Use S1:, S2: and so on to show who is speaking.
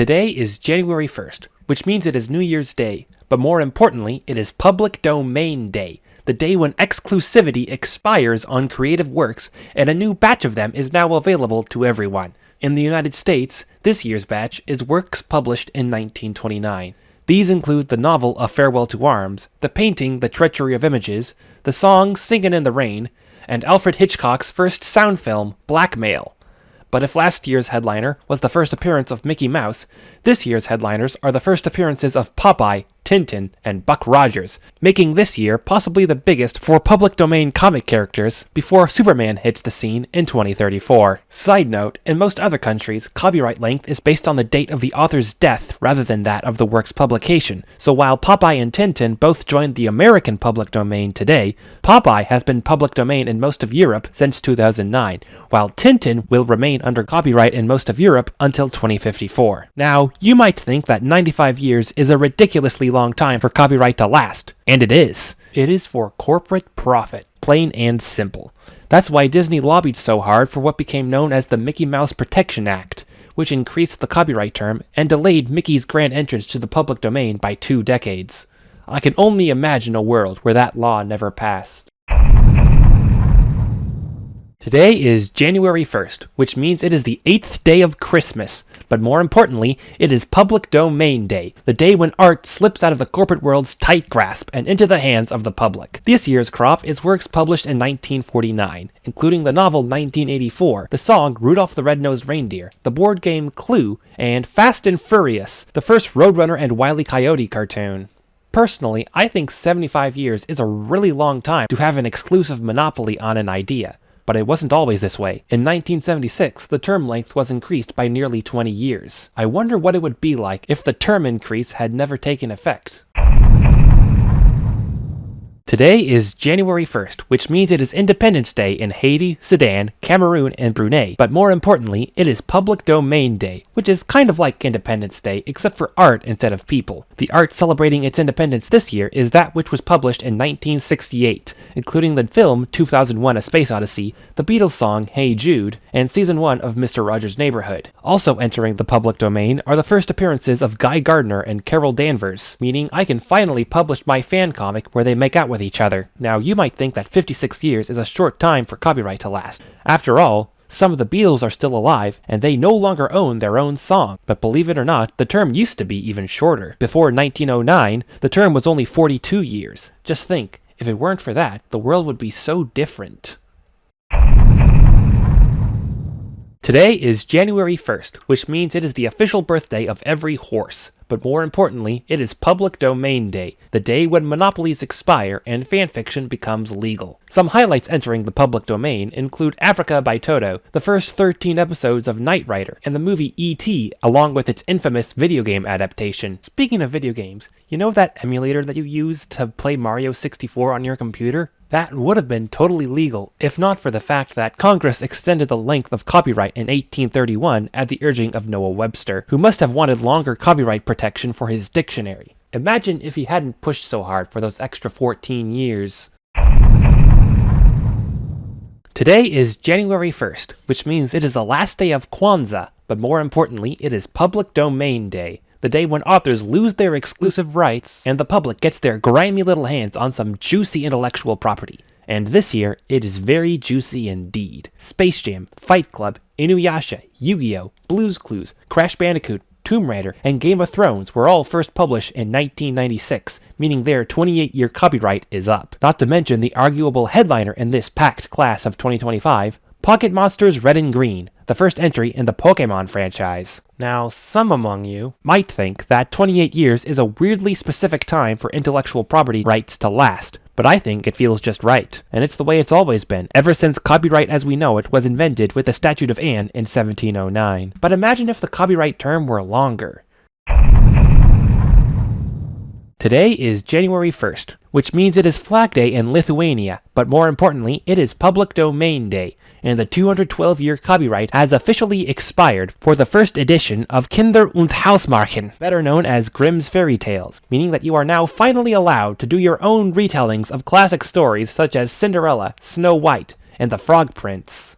S1: Today is January 1st, which means it is New Year's Day, but more importantly, it is Public Domain Day, the day when exclusivity expires on creative works and a new batch of them is now available to everyone. In the United States, this year's batch is works published in 1929. These include the novel A Farewell to Arms, the painting The Treachery of Images, the song Singin' in the Rain, and Alfred Hitchcock's first sound film, Blackmail. But if last year's headliner was the first appearance of Mickey Mouse, this year's headliners are the first appearances of Popeye, TinTin, and Buck Rogers, making this year possibly the biggest for public domain comic characters before Superman hits the scene in 2034. Side note, in most other countries, copyright length is based on the date of the author's death rather than that of the work's publication, so while Popeye and TinTin both joined the American public domain today, Popeye has been public domain in most of Europe since 2009, while TinTin will remain under copyright in most of Europe until 2054. Now, you might think that 95 years is a ridiculously long time for copyright to last, and it is. It is for corporate profit, plain and simple. That's why Disney lobbied so hard for what became known as the Mickey Mouse Protection Act, which increased the copyright term and delayed Mickey's grand entrance to the public domain by 2 decades. I can only imagine a world where that law never passed. Today is January 1st, which means it is the 8th day of Christmas, but more importantly, it is Public Domain Day, the day when art slips out of the corporate world's tight grasp and into the hands of the public. This year's crop is works published in 1949, including the novel 1984, the song Rudolph the Red-Nosed Reindeer, the board game Clue, and Fast and Furious, the first Roadrunner and Wile E. Coyote cartoon. Personally, I think 75 years is a really long time to have an exclusive monopoly on an idea. But it wasn't always this way. In 1976, the term length was increased by nearly 20 years. I wonder what it would be like if the term increase had never taken effect. Today is January 1st, which means it is Independence Day in Haiti, Sudan, Cameroon, and Brunei, but more importantly, it is Public Domain Day, which is kind of like Independence Day, except for art instead of people. The art celebrating its independence this year is that which was published in 1968, including the film 2001: A Space Odyssey, the Beatles song Hey Jude, and Season 1 of Mr. Rogers' Neighborhood. Also entering the public domain are the first appearances of Guy Gardner and Carol Danvers, meaning I can finally publish my fan comic where they make out with each other. Now, you might think that 56 years is a short time for copyright to last. After all, some of the Beatles are still alive, and they no longer own their own song. But believe it or not, the term used to be even shorter. Before 1909, the term was only 42 years. Just think, if it weren't for that, the world would be so different. Today is January 1st, which means it is the official birthday of every horse. But more importantly, it is Public Domain Day, the day when monopolies expire and fanfiction becomes legal. Some highlights entering the public domain include Africa by Toto, the first 13 episodes of Knight Rider, and the movie E.T., along with its infamous video game adaptation. Speaking of video games, you know that emulator that you use to play Mario 64 on your computer? That would have been totally legal, if not for the fact that Congress extended the length of copyright in 1831 at the urging of Noah Webster, who must have wanted longer copyright protection for his dictionary. Imagine if he hadn't pushed so hard for those extra 14 years. Today is January 1st, which means it is the last day of Kwanzaa, but more importantly, it is Public Domain Day, the day when authors lose their exclusive rights and the public gets their grimy little hands on some juicy intellectual property. And this year, it is very juicy indeed. Space Jam, Fight Club, Inuyasha, Yu-Gi-Oh!, Blue's Clues, Crash Bandicoot, Tomb Raider, and Game of Thrones were all first published in 1996, meaning their 28-year copyright is up. Not to mention the arguable headliner in this packed class of 2025, Pocket Monsters Red and Green, the first entry in the Pokemon franchise. Now, some among you might think that 28 years is a weirdly specific time for intellectual property rights to last, but I think it feels just right, and it's the way it's always been, ever since copyright as we know it was invented with the Statute of Anne in 1709. But imagine if the copyright term were longer. Today is January 1st, which means it is Flag Day in Lithuania, but more importantly, it is Public Domain Day, and the 212-year copyright has officially expired for the first edition of Kinder- und Hausmärchen, better known as Grimm's Fairy Tales, meaning that you are now finally allowed to do your own retellings of classic stories such as Cinderella, Snow White, and the Frog Prince.